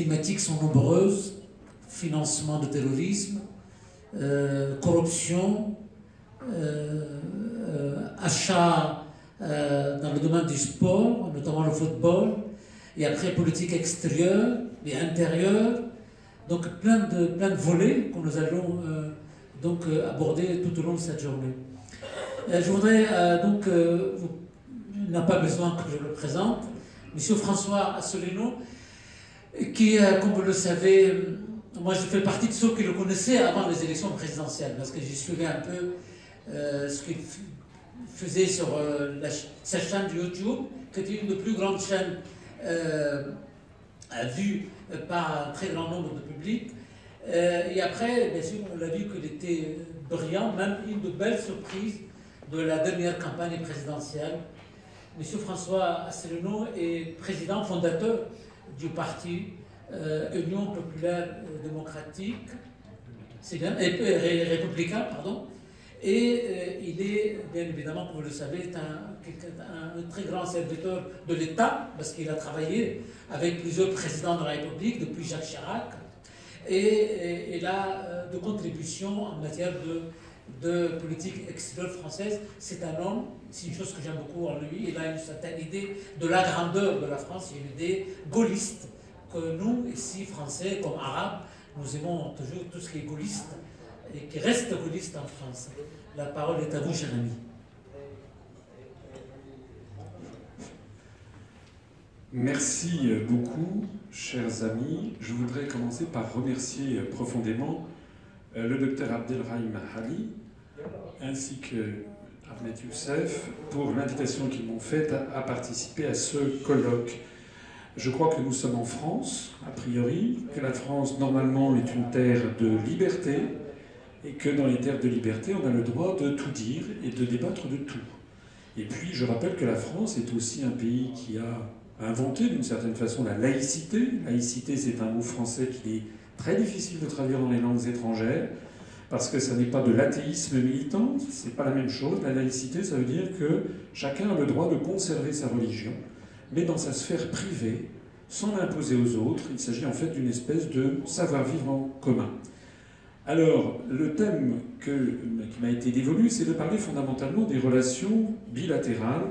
thématiques sont nombreuses: financement de terrorisme, corruption, achat dans le domaine du sport, notamment le football, et après politique extérieure et intérieure. Donc plein de volets que nous allons aborder tout au long de cette journée. Je voudrais il n'a pas besoin que je le présente, M. François Asselineau, qui, comme vous le savez, moi je fais partie de ceux qui le connaissaient avant les élections présidentielles, parce que j'ai suivi un peu ce qu'il faisait sur sa chaîne de YouTube, qui était une des plus grandes chaînes vues par un très grand nombre de public. Et après, bien sûr, on l'a vu qu'il était brillant, même une de belles surprises de la dernière campagne présidentielle. M. François Asselineau est président fondateur du parti Union populaire démocratique, républicain, pardon. Et il est, bien évidemment, comme vous le savez, un très grand serviteur de l'État, parce qu'il a travaillé avec plusieurs présidents de la République, depuis Jacques Chirac, et il a de contributions en matière de politique extérieure française. C'est un homme, c'est une chose que j'aime beaucoup en lui, il a une certaine idée de la grandeur de la France, une idée gaulliste, que nous, ici, Français, comme Arabes, nous aimons toujours tout ce qui est gaulliste, et qui reste gaulliste en France. La parole est à vous, cher ami. Merci beaucoup, chers amis. Je voudrais commencer par remercier profondément le docteur Abdelrahim Ali, ainsi que Ahmed Youssef, pour l'invitation qu'ils m'ont faite à participer à ce colloque. Je crois que nous sommes en France, a priori, que la France, normalement, est une terre de liberté, et que dans les terres de liberté, on a le droit de tout dire et de débattre de tout. Et puis, je rappelle que la France est aussi un pays qui a inventé, d'une certaine façon, la laïcité. Laïcité, c'est un mot français qui est très difficile de traduire dans les langues étrangères, parce que ça n'est pas de l'athéisme militant, c'est pas la même chose. La laïcité, ça veut dire que chacun a le droit de conserver sa religion, mais dans sa sphère privée, sans l'imposer aux autres. Il s'agit en fait d'une espèce de savoir-vivre en commun. Alors, le thème qui m'a été dévolu, c'est de parler fondamentalement des relations bilatérales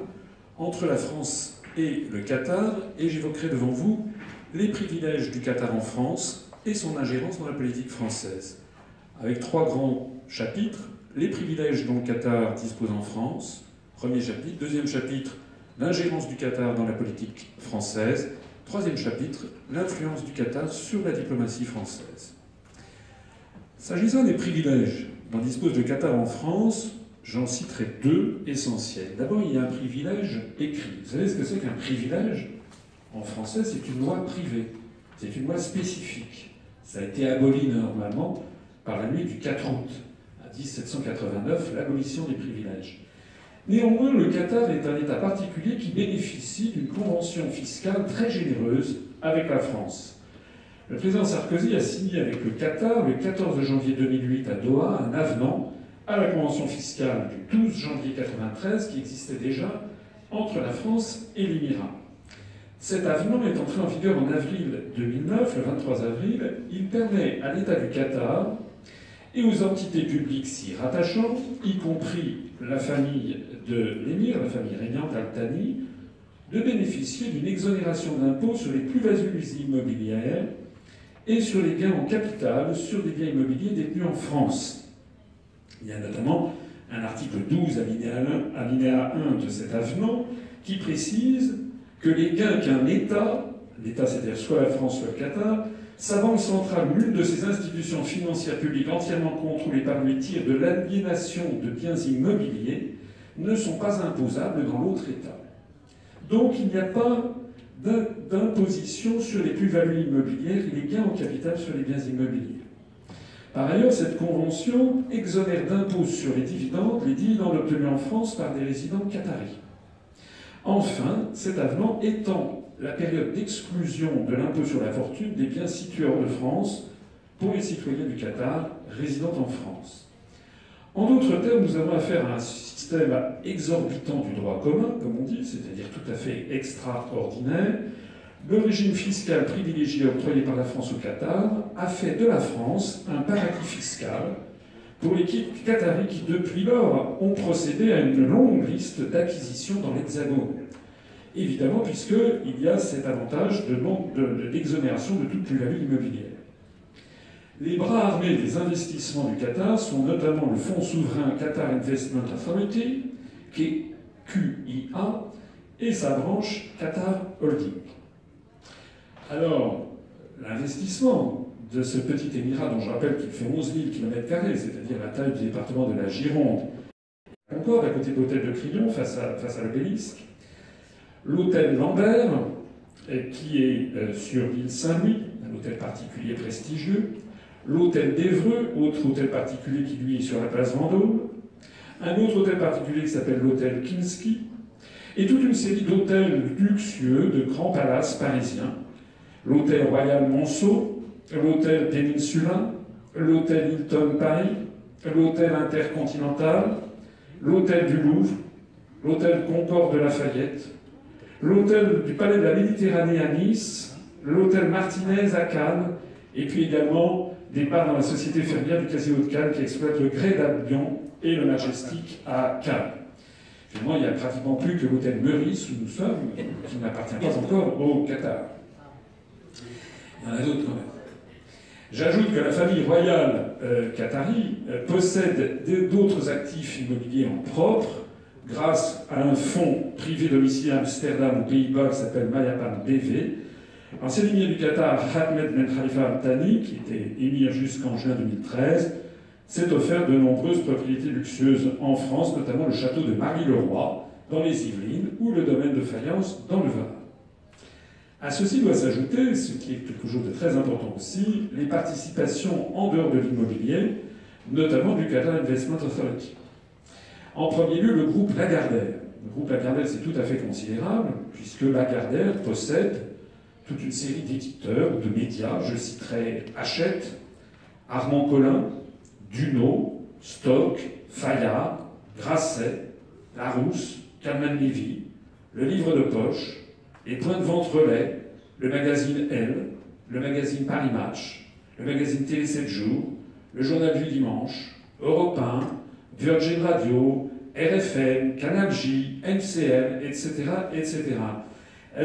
entre la France et le Qatar, et j'évoquerai devant vous les privilèges du Qatar en France et son ingérence dans la politique française. Avec trois grands chapitres: les privilèges dont le Qatar dispose en France, premier chapitre. Deuxième chapitre, l'ingérence du Qatar dans la politique française. Troisième chapitre, l'influence du Qatar sur la diplomatie française. S'agissant des privilèges dont dispose le Qatar en France, j'en citerai deux essentiels. D'abord, il y a un privilège écrit. Vous savez ce que c'est qu'un privilège? En français, c'est une loi privée. C'est une loi spécifique. Ça a été aboli normalement par la nuit du 4 août, à 1789, l'abolition des privilèges. Néanmoins, le Qatar est un État particulier qui bénéficie d'une convention fiscale très généreuse avec la France. Le président Sarkozy a signé avec le Qatar, le 14 janvier 2008 à Doha, un avenant à la convention fiscale du 12 janvier 1993 qui existait déjà entre la France et l'Émirat. Cet avenant est entré en vigueur en avril 2009, le 23 avril. Il permet à l'État du Qatar et aux entités publiques s'y rattachant, y compris la famille de l'émir, la famille régnante Al Thani, de bénéficier d'une exonération d'impôts sur les plus-values immobilières et sur les gains en capital sur des biens immobiliers détenus en France. Il y a notamment un article 12, alinéa 1 de cet avenant, qui précise que les gains qu'un État, l'État c'est-à-dire soit la France, soit le Qatar, sa banque centrale ou l'une de ses institutions financières publiques entièrement contrôlées par lui tire de l'aliénation de biens immobiliers, ne sont pas imposables dans l'autre État. Donc il n'y a pas d'imposition sur les plus-values immobilières et les gains en capital sur les biens immobiliers. Par ailleurs, cette convention exonère d'impôts sur les dividendes obtenus en France par des résidents qataris. Enfin, cet avenant étend la période d'exclusion de l'impôt sur la fortune des biens situés hors de France pour les citoyens du Qatar résidant en France. En d'autres termes, nous avons affaire à un système exorbitant du droit commun, comme on dit, c'est-à-dire tout à fait extraordinaire. le régime fiscal privilégié octroyé par la France au Qatar a fait de la France un paradis fiscal pour les Qataris qui, depuis lors, ont procédé à une longue liste d'acquisitions dans l'Hexagone. Évidemment, puisqu'il y a cet avantage d'exonération de toute plus-value immobilière. Les bras armés des investissements du Qatar sont notamment le fonds souverain Qatar Investment Authority, qui est QIA, et sa branche Qatar Holding. Alors, l'investissement de ce petit émirat, dont je rappelle qu'il fait 11 000 km², c'est-à-dire la taille du département de la Gironde, Concorde, à côté de l'hôtel de Crillon, face à l'obélisque, l'hôtel Lambert, qui est sur l'île Saint-Louis, un hôtel particulier prestigieux, l'hôtel d'Évreux, autre hôtel particulier qui lui est sur la place Vendôme, un autre hôtel particulier qui s'appelle l'hôtel Kinski, et toute une série d'hôtels luxueux de grands palaces parisiens, l'hôtel Royal Monceau, l'hôtel Peninsula, l'hôtel Hilton Paris, l'hôtel Intercontinental, l'hôtel du Louvre, l'hôtel Concorde de Lafayette, l'hôtel du Palais de la Méditerranée à Nice, l'hôtel Martinez à Cannes, et puis également des parts dans la société fermière du Casino de Cannes qui exploite le Grès d'Albion et le Majestic à Cannes. Finalement, il n'y a pratiquement plus que l'hôtel Meurice où nous sommes, qui n'appartient pas encore au Qatar. Il y en a d'autres quand même. J'ajoute que la famille royale qatari possède d'autres actifs immobiliers en propre, grâce à un fonds privé domicilié à Amsterdam, aux Pays-Bas, qui s'appelle Mayapan BV. L'ancien émir du Qatar, Ahmed Ben Khalifa Al Thani, qui était émir jusqu'en juin 2013, s'est offert de nombreuses propriétés luxueuses en France, notamment le château de Marie-le-Roi, dans les Yvelines, ou le domaine de Fayence, dans le Var. À ceci doit s'ajouter, ce qui est quelque chose de très important aussi, les participations en dehors de l'immobilier, notamment du Qatar Investment Authority. En premier lieu, le groupe Lagardère. Le groupe Lagardère, c'est tout à fait considérable, puisque Lagardère possède toute une série d'éditeurs ou de médias. Je citerai Hachette, Armand Collin, Duno, Stock, Fayard, Grasset, Larousse, Calman Levy, Le Livre de Poche, les Points de Vente Relais, le magazine Elle, le magazine Paris Match, le magazine Télé 7 jours, le journal du dimanche, Europe 1, Virgin Radio, RFM, Canal J, MCM, etc., etc.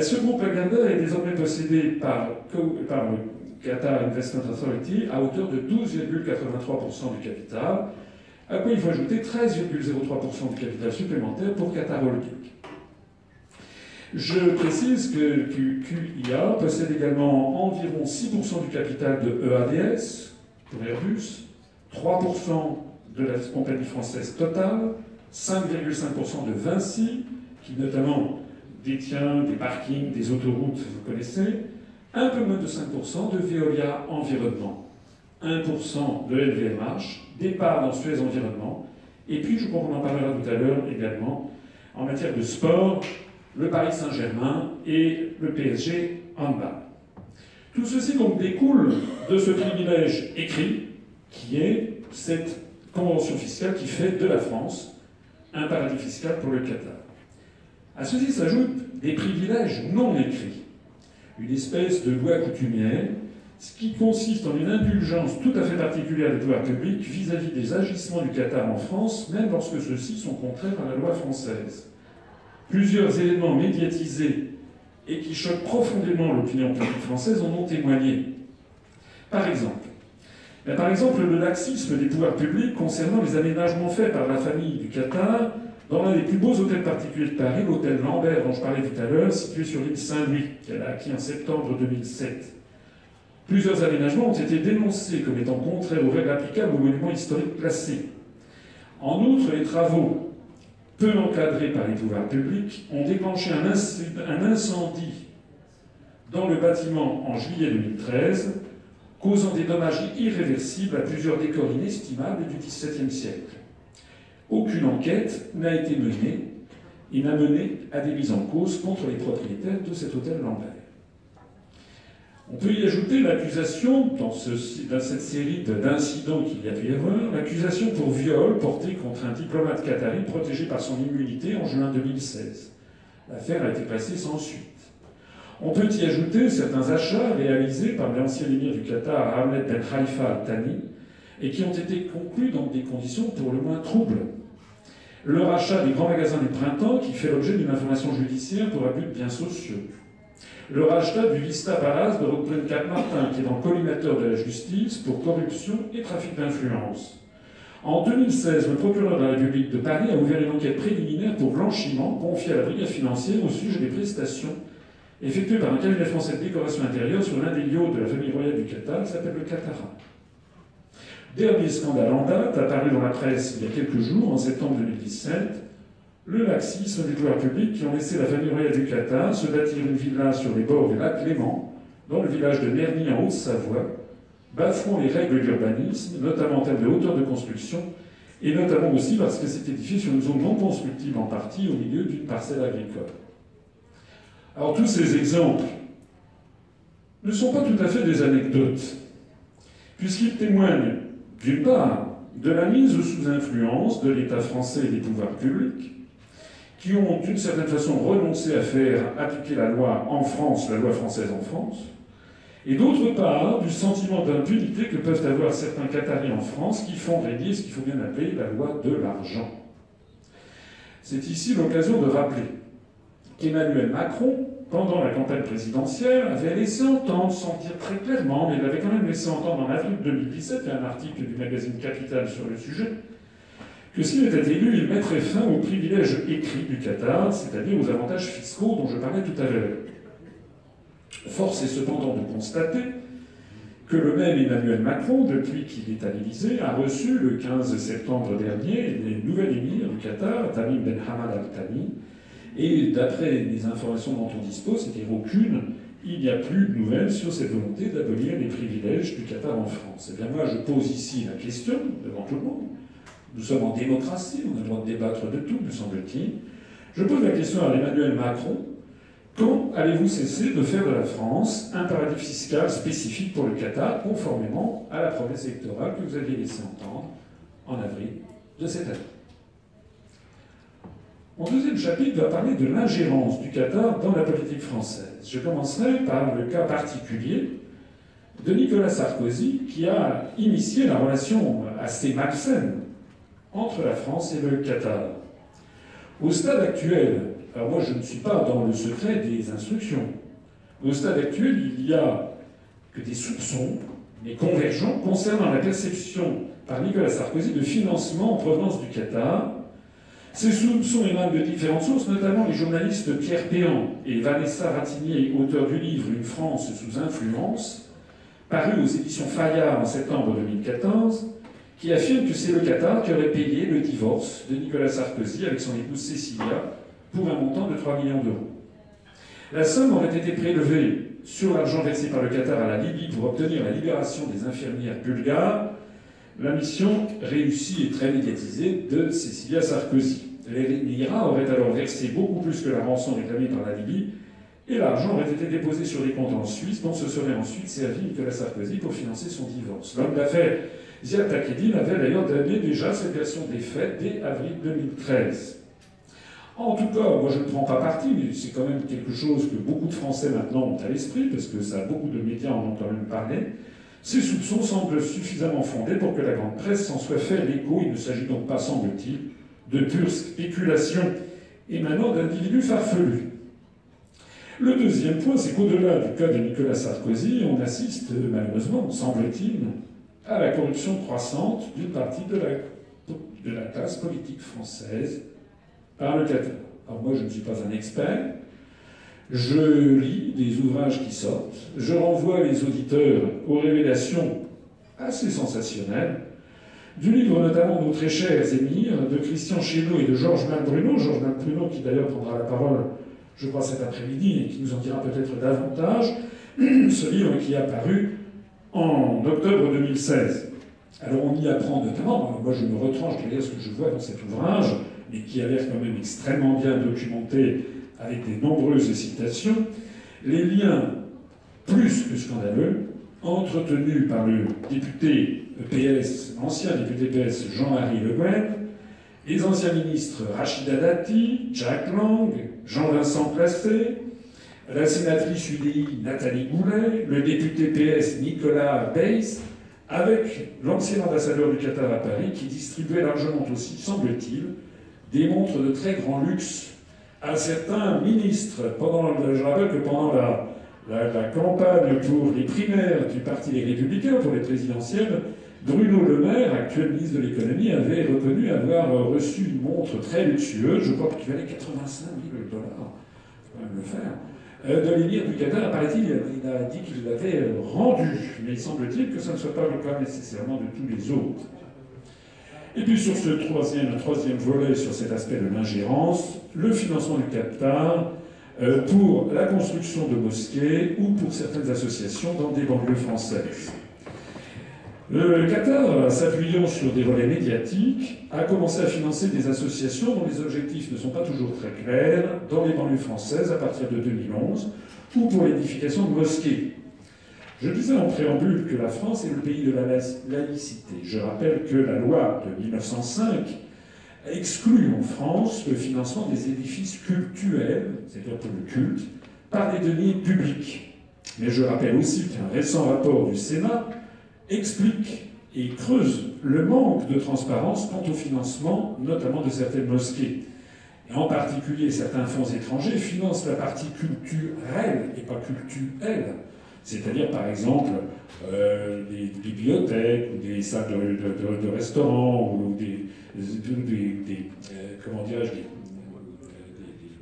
Ce groupe Lagardère est désormais possédé par le Qatar Investment Authority à hauteur de 12,83% du capital, à quoi il faut ajouter 13,03% du capital supplémentaire pour Qatar Holding. Je précise que QIA possède également environ 6% du capital de EADS, pour Airbus, 3% de la compagnie française Total, 5,5% de Vinci, qui notamment détient des parkings, des autoroutes, vous connaissez, un peu moins de 5% de Veolia Environnement, 1% de LVMH, des parts dans Suez Environnement, et puis, je crois qu'on en parlera tout à l'heure également, en matière de sport, le Paris Saint-Germain et le PSG Handball. Tout ceci donc découle de ce privilège écrit qui est cette convention fiscale qui fait de la France un paradis fiscal pour le Qatar. À ceci s'ajoutent des privilèges non écrits, une espèce de loi coutumière, ce qui consiste en une indulgence tout à fait particulière des pouvoirs publics vis-à-vis des agissements du Qatar en France, même lorsque ceux-ci sont contraires à la loi française. Plusieurs éléments médiatisés et qui choquent profondément l'opinion publique française en ont témoigné. Par exemple, le laxisme des pouvoirs publics concernant les aménagements faits par la famille du Qatar dans l'un des plus beaux hôtels particuliers de Paris, l'hôtel Lambert dont je parlais tout à l'heure, situé sur l'île Saint-Louis, qu'elle a acquis en septembre 2007. Plusieurs aménagements ont été dénoncés comme étant contraires aux règles applicables aux monuments historiques classés. En outre, les travaux peu encadrés par les pouvoirs publics, ont déclenché un incendie dans le bâtiment en juillet 2013, causant des dommages irréversibles à plusieurs décors inestimables du XVIIe siècle. Aucune enquête n'a été menée et n'a mené à des mises en cause contre les propriétaires de cet hôtel Lambert. On peut y ajouter l'accusation, dans cette série d'incidents qu'il y a pu y avoir, l'accusation pour viol portée contre un diplomate qatari protégé par son immunité en juin 2016. L'affaire a été classée sans suite. On peut y ajouter certains achats réalisés par l'ancien émir du Qatar, Ahmed Ben Khalifa Al Thani, et qui ont été conclus dans des conditions pour le moins troubles. Le rachat des grands magasins du printemps, qui fait l'objet d'une information judiciaire pour abus de biens sociaux. Le rachat du Vista Palace de Brooklyn-Cap-Martin, qui est dans le collimateur de la justice pour corruption et trafic d'influence. En 2016, le procureur de la République de Paris a ouvert une enquête préliminaire pour blanchiment confiée à la brigade financière au sujet des prestations effectuées par un cabinet français de décoration intérieure sur l'un des yachts de la famille royale du Qatar, qui s'appelle le Qatara. Dernier scandale en date, apparu dans la presse il y a quelques jours, en septembre 2017, le laxisme des pouvoirs publics qui ont laissé la famille royale du Qatar se bâtir une villa sur les bords du lac Léman, dans le village de Nerny en Haute-Savoie, bafouant les règles d'urbanisme, notamment en termes de hauteur de construction, et notamment aussi parce que c'est édifié sur une zone non constructible en partie au milieu d'une parcelle agricole. Alors tous ces exemples ne sont pas tout à fait des anecdotes, puisqu'ils témoignent, d'une part, de la mise sous influence de l'État français et des pouvoirs publics, qui ont d'une certaine façon renoncé à faire appliquer la loi en France, la loi française en France, et d'autre part, du sentiment d'impunité que peuvent avoir certains Qataris en France qui font régner ce qu'il faut bien appeler la loi de l'argent. C'est ici l'occasion de rappeler qu'Emmanuel Macron, pendant la campagne présidentielle, avait laissé entendre, sans dire très clairement, mais il avait quand même laissé entendre en avril 2017, il y a un article du magazine Capital sur le sujet, que s'il était élu, il mettrait fin aux privilèges écrits du Qatar, c'est-à-dire aux avantages fiscaux dont je parlais tout à l'heure. Force est cependant de constater que le même Emmanuel Macron, depuis qu'il est à l'Élysée, a reçu le 15 septembre dernier les nouvelles émirs du Qatar, Tamim Ben Hamad Al Thani, et d'après les informations dont on dispose, c'est-à-dire aucune, il n'y a plus de nouvelles sur cette volonté d'abolir les privilèges du Qatar en France. Eh bien moi, je pose ici la question devant tout le monde. Nous sommes en démocratie, on a le droit de débattre de tout, me semble-t-il. Je pose la question à Emmanuel Macron. Quand allez-vous cesser de faire de la France un paradis fiscal spécifique pour le Qatar, conformément à la promesse électorale que vous aviez laissé entendre en avril de cette année? Mon deuxième chapitre va parler de l'ingérence du Qatar dans la politique française. Je commencerai par le cas particulier de Nicolas Sarkozy, qui a initié la relation assez malsaine entre la France et le Qatar. Au stade actuel, alors moi je ne suis pas dans le secret des instructions, au stade actuel il n'y a que des soupçons, mais convergents, concernant la perception par Nicolas Sarkozy de financement en provenance du Qatar. Ces soupçons émanent de différentes sources, notamment les journalistes Pierre Péan et Vanessa Ratignier, auteurs du livre « Une France sous influence », paru aux éditions Fayard en septembre 2014, qui affirme que c'est le Qatar qui aurait payé le divorce de Nicolas Sarkozy avec son épouse Cécilia pour un montant de 3 millions d'euros. La somme aurait été prélevée sur l'argent versé par le Qatar à la Libye pour obtenir la libération des infirmières bulgares, la mission réussie et très médiatisée de Cécilia Sarkozy. L'IRA aurait alors versé beaucoup plus que la rançon réclamée par la Libye, et l'argent aurait été déposé sur des comptes en Suisse, dont se serait ensuite servi Nicolas Sarkozy pour financer son divorce. L'homme d'affaires Ziad Takieddine avait d'ailleurs donné déjà cette version des faits dès avril 2013. En tout cas, moi je ne prends pas parti, mais c'est quand même quelque chose que beaucoup de Français maintenant ont à l'esprit, parce que ça, beaucoup de médias en ont quand même parlé. Ces soupçons semblent suffisamment fondés pour que la grande presse s'en soit fait l'écho. Il ne s'agit donc pas, semble-t-il, de pure spéculation émanant d'individus farfelus. Le deuxième point, c'est qu'au-delà du cas de Nicolas Sarkozy, on assiste malheureusement, semble-t-il, à la corruption croissante d'une partie de la classe politique française par le Qatar. Alors moi, je ne suis pas un expert. Je lis des ouvrages qui sortent. Je renvoie les auditeurs aux révélations assez sensationnelles du livre notamment Nos très chers émirs de Christian Chesneau et de Georges Malbruno. Georges Malbruno qui d'ailleurs prendra la parole, je crois, cet après-midi et qui nous en dira peut-être davantage. Ce livre qui est apparu en octobre 2016. Alors on y apprend notamment, moi je me retranche derrière ce que je vois dans cet ouvrage, mais qui a l'air quand même extrêmement bien documenté avec de nombreuses citations, les liens plus que scandaleux entretenus par le député PS, ancien député PS Jean-Marie Le Guen, les anciens ministres Rachida Dati, Jack Lang, Jean-Vincent Placé, la sénatrice UDI Nathalie Goulet, le député PS Nicolas Beyss, avec l'ancien ambassadeur du Qatar à Paris qui distribuait largement aussi, semble-t-il, des montres de très grand luxe à certains ministres. Je rappelle que pendant la campagne pour les primaires du Parti des Républicains, pour les présidentielles, Bruno Le Maire, actuel ministre de l'économie, avait reconnu avoir reçu une montre très luxueuse, je crois qu'il valait 85 000 $, faut quand même le faire, de l'émir du Qatar. Paraît-il, il a dit qu'il l'avait rendu, mais il semble-t-il que ça ne soit pas le cas nécessairement de tous les autres. Et puis sur ce troisième volet, sur cet aspect de l'ingérence, le financement du Qatar pour la construction de mosquées ou pour certaines associations dans des banlieues françaises. Le Qatar, s'appuyant sur des volets médiatiques, a commencé à financer des associations dont les objectifs ne sont pas toujours très clairs dans les banlieues françaises à partir de 2011 ou pour l'édification de mosquées. Je disais en préambule que la France est le pays de la laïcité. Je rappelle que la loi de 1905 exclut en France le financement des édifices cultuels, c'est-à-dire pour le culte, par des deniers publics. Mais je rappelle aussi qu'un récent rapport du Sénat explique et creuse le manque de transparence quant au financement, notamment de certaines mosquées. Et en particulier, certains fonds étrangers financent la partie culturelle et pas cultuelle. C'est-à-dire, par exemple, des bibliothèques, ou des salles de restaurants, ou des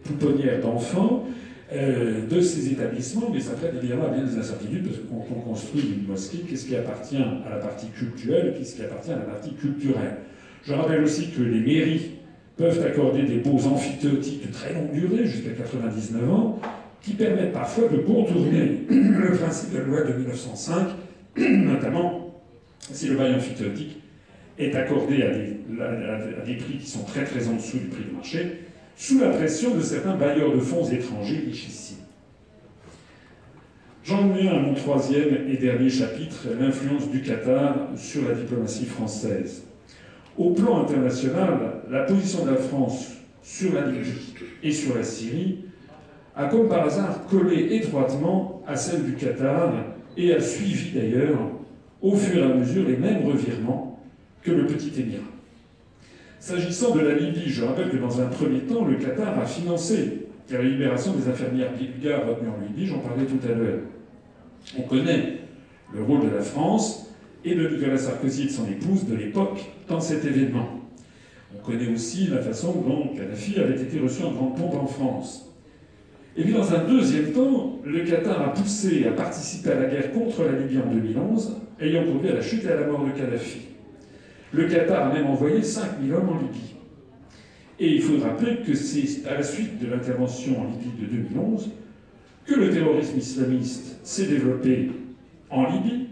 pouponnières d'enfants de ces établissements, mais ça prête évidemment à bien des incertitudes, parce que quand on construit une mosquée, qu'est-ce qui appartient à la partie culturelle et qu'est-ce qui appartient à la partie culturelle? Je rappelle aussi que les mairies peuvent accorder des baux amphithéotiques de très longue durée, jusqu'à 99 ans, qui permettent parfois de contourner le principe de la loi de 1905, notamment si le bail amphithéotique est accordé à des prix qui sont très très en dessous du prix du marché, sous la pression de certains bailleurs de fonds étrangers richissimes. J'en viens à mon troisième et dernier chapitre, l'influence du Qatar sur la diplomatie française. Au plan international, la position de la France sur la Libye et sur la Syrie a comme par hasard collé étroitement à celle du Qatar et a suivi d'ailleurs au fur et à mesure les mêmes revirements que le Petit Émirat. S'agissant de la Libye, je rappelle que dans un premier temps, le Qatar a financé la libération des infirmières bulgares retenues en Libye, j'en parlais tout à l'heure. On connaît le rôle de la France et de Nicolas Sarkozy et de son épouse de l'époque dans cet événement. On connaît aussi la façon dont Kadhafi avait été reçu en grande pompe en France. Et puis dans un deuxième temps, le Qatar a poussé à participer à la guerre contre la Libye en 2011, ayant conduit à la chute et à la mort de Kadhafi. Le Qatar a même envoyé 5000 hommes en Libye. Et il faut rappeler que c'est à la suite de l'intervention en Libye de 2011 que le terrorisme islamiste s'est développé en Libye,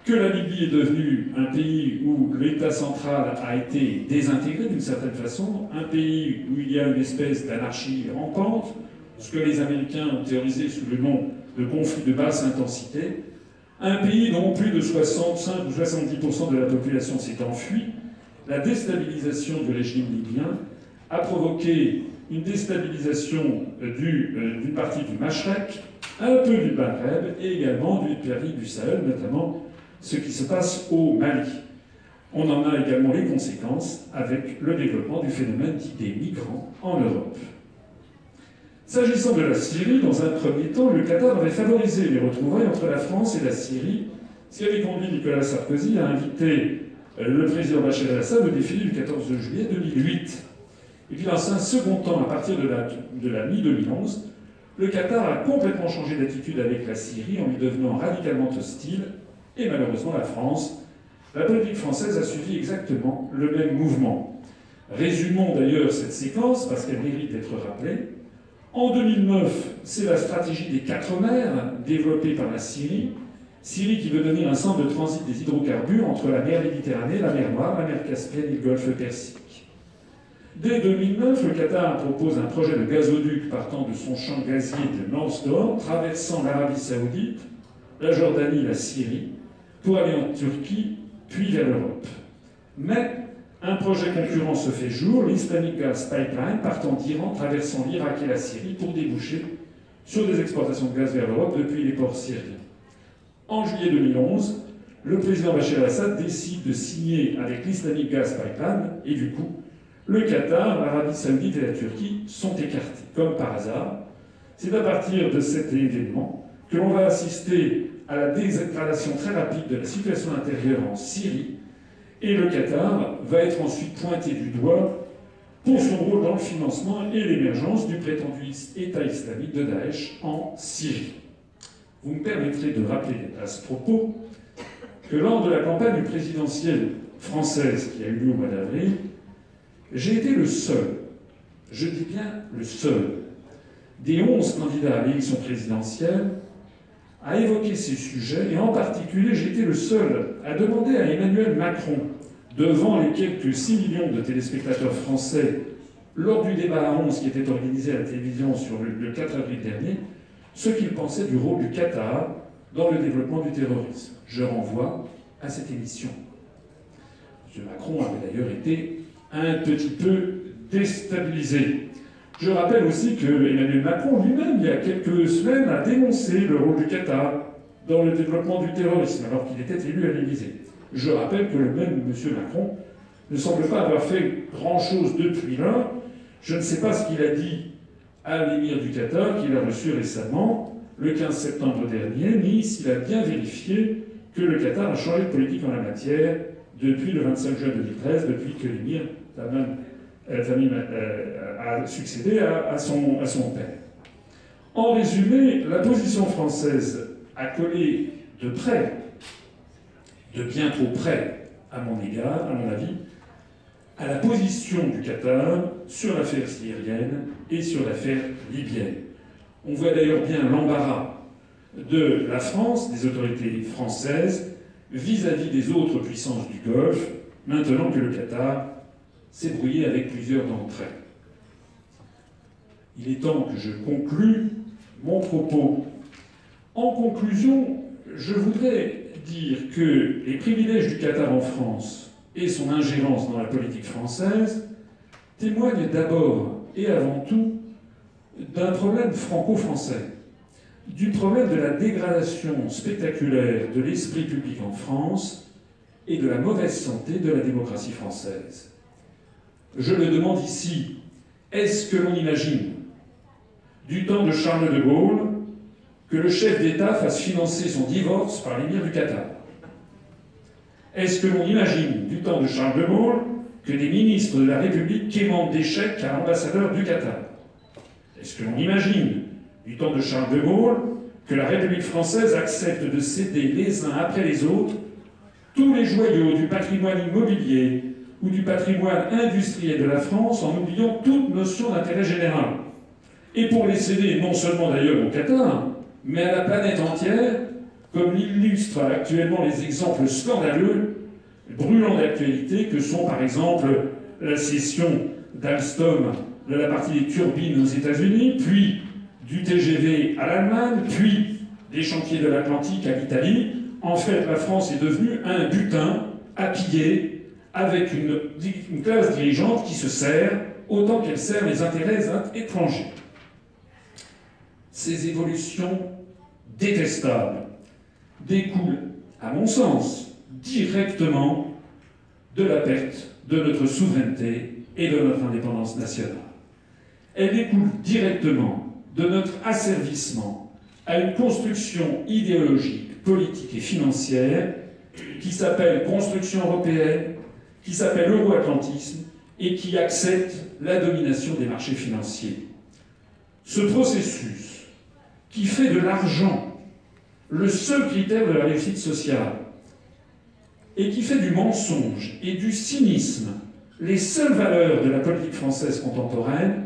que la Libye est devenue un pays où l'État central a été désintégré d'une certaine façon, un pays où il y a une espèce d'anarchie rampante, ce que les Américains ont théorisé sous le nom de conflit de basse intensité, un pays dont plus de 65 ou 70% de la population s'est enfuie. La déstabilisation du régime libyen a provoqué une déstabilisation d'une partie du Machrek, un peu du Maghreb et également du pays du Sahel, notamment ce qui se passe au Mali. On en a également les conséquences avec le développement du phénomène dit des migrants en Europe. S'agissant de la Syrie, dans un premier temps, le Qatar avait favorisé les retrouvailles entre la France et la Syrie, ce qui avait conduit Nicolas Sarkozy à inviter le président Bachar el-Assad au défilé du 14 juillet 2008. Et puis dans un second temps, à partir de la mi-2011, le Qatar a complètement changé d'attitude avec la Syrie en lui devenant radicalement hostile, et malheureusement la France, la politique française a suivi exactement le même mouvement. Résumons d'ailleurs cette séquence, parce qu'elle mérite d'être rappelée. En 2009, c'est la stratégie des 4 mers développée par la Syrie. Syrie qui veut devenir un centre de transit des hydrocarbures entre la mer Méditerranée, la mer Noire, la mer Caspienne et le golfe Persique. Dès 2009, le Qatar propose un projet de gazoduc partant de son champ gazier de North Storm, traversant l'Arabie Saoudite, la Jordanie et la Syrie, pour aller en Turquie, puis vers l'Europe. Mais un projet concurrent se fait jour, l'Islamic Gas Pipeline, partant d'Iran, traversant l'Irak et la Syrie pour déboucher sur des exportations de gaz vers l'Europe depuis les ports syriens. En juillet 2011, le président Bachar el-Assad décide de signer avec l'Islamic Gas Pipeline, et du coup, le Qatar, l'Arabie Saoudite et la Turquie sont écartés. Comme par hasard, c'est à partir de cet événement que l'on va assister à la dégradation très rapide de la situation intérieure en Syrie, et le Qatar va être ensuite pointé du doigt pour son rôle dans le financement et l'émergence du prétendu État islamique de Daesh en Syrie. Vous me permettrez de rappeler à ce propos que lors de la campagne présidentielle française qui a eu lieu au mois d'avril, j'ai été le seul, je dis bien le seul, des 11 candidats à l'élection présidentielle à évoquer ces sujets, et en particulier, j'ai été le seul à demander à Emmanuel Macron, devant les quelques 6 millions de téléspectateurs français, lors du débat à 11 qui était organisé à la télévision sur le 4 avril dernier, ce qu'il pensait du rôle du Qatar dans le développement du terrorisme. Je renvoie à cette émission. M. Macron avait d'ailleurs été un petit peu déstabilisé. Je rappelle aussi que Emmanuel Macron lui-même, il y a quelques semaines, a dénoncé le rôle du Qatar dans le développement du terrorisme, alors qu'il était élu à l'Élysée. Je rappelle que le même M. Macron ne semble pas avoir fait grand-chose depuis là. Je ne sais pas ce qu'il a dit à l'émir du Qatar, qu'il a reçu récemment, le 15 septembre dernier, ni s'il a bien vérifié que le Qatar a changé de politique en la matière depuis le 25 juin 2013, depuis que l'émir Tamim a succédé à son père. En résumé, la position française a collé de près, de bien trop près, à mon égard, à mon avis, à la position du Qatar sur l'affaire syrienne et sur l'affaire libyenne. On voit d'ailleurs bien l'embarras de la France, des autorités françaises, vis-à-vis des autres puissances du Golfe, maintenant que le Qatar s'est brouillé avec plusieurs d'entre elles. Il est temps que je conclue mon propos. En conclusion, je voudrais dire que les privilèges du Qatar en France et son ingérence dans la politique française témoignent d'abord et avant tout d'un problème franco-français, du problème de la dégradation spectaculaire de l'esprit public en France et de la mauvaise santé de la démocratie française. Je le demande ici, est-ce que l'on imagine, du temps de Charles de Gaulle, que le chef d'État fasse financer son divorce par l'émir du Qatar? Est-ce que l'on imagine, du temps de Charles de Gaulle, que des ministres de la République quémandent des chèques à l'ambassadeur du Qatar? Est-ce que l'on imagine, du temps de Charles de Gaulle, que la République française accepte de céder les uns après les autres tous les joyaux du patrimoine immobilier ou du patrimoine industriel de la France en oubliant toute notion d'intérêt général? Et pour les céder non seulement d'ailleurs au Qatar, mais à la planète entière, comme l'illustrent actuellement les exemples scandaleux, brûlants d'actualité, que sont par exemple la cession d'Alstom de la partie des turbines aux États-Unis, puis du TGV à l'Allemagne, puis des chantiers de l'Atlantique à l'Italie. En fait, la France est devenue un butin à piller avec une classe dirigeante qui se sert autant qu'elle sert les intérêts étrangers. Ces évolutions détestables découlent, à mon sens, directement de la perte de notre souveraineté et de notre indépendance nationale. Elles découlent directement de notre asservissement à une construction idéologique, politique et financière qui s'appelle construction européenne, qui s'appelle euro-atlantisme et qui accepte la domination des marchés financiers. Ce processus qui fait de l'argent le seul critère de la réussite sociale et qui fait du mensonge et du cynisme les seules valeurs de la politique française contemporaine,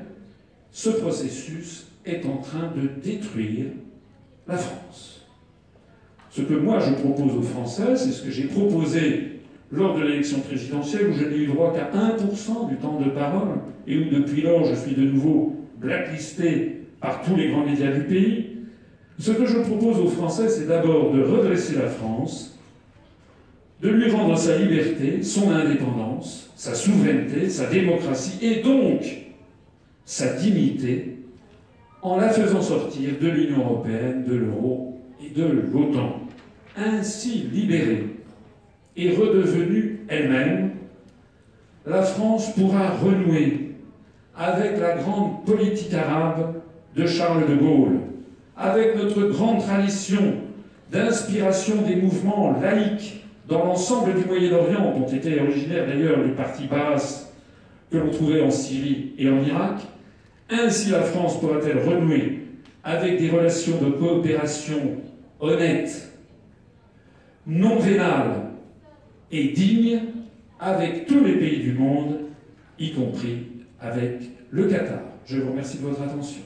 ce processus est en train de détruire la France. Ce que moi je propose aux Français, c'est ce que j'ai proposé lors de l'élection présidentielle où je n'ai eu droit qu'à 1% du temps de parole et où depuis lors je suis de nouveau blacklisté par tous les grands médias du pays. Ce que je propose aux Français, c'est d'abord de redresser la France, de lui rendre sa liberté, son indépendance, sa souveraineté, sa démocratie et donc sa dignité, en la faisant sortir de l'Union européenne, de l'euro et de l'OTAN. Ainsi libérée et redevenue elle-même, la France pourra renouer avec la grande politique arabe de Charles de Gaulle, avec notre grande tradition d'inspiration des mouvements laïques dans l'ensemble du Moyen-Orient, dont étaient originaires d'ailleurs les partis basses que l'on trouvait en Syrie et en Irak. Ainsi la France pourra-t-elle renouer avec des relations de coopération honnêtes, non vénales et dignes avec tous les pays du monde, y compris avec le Qatar. Je vous remercie de votre attention.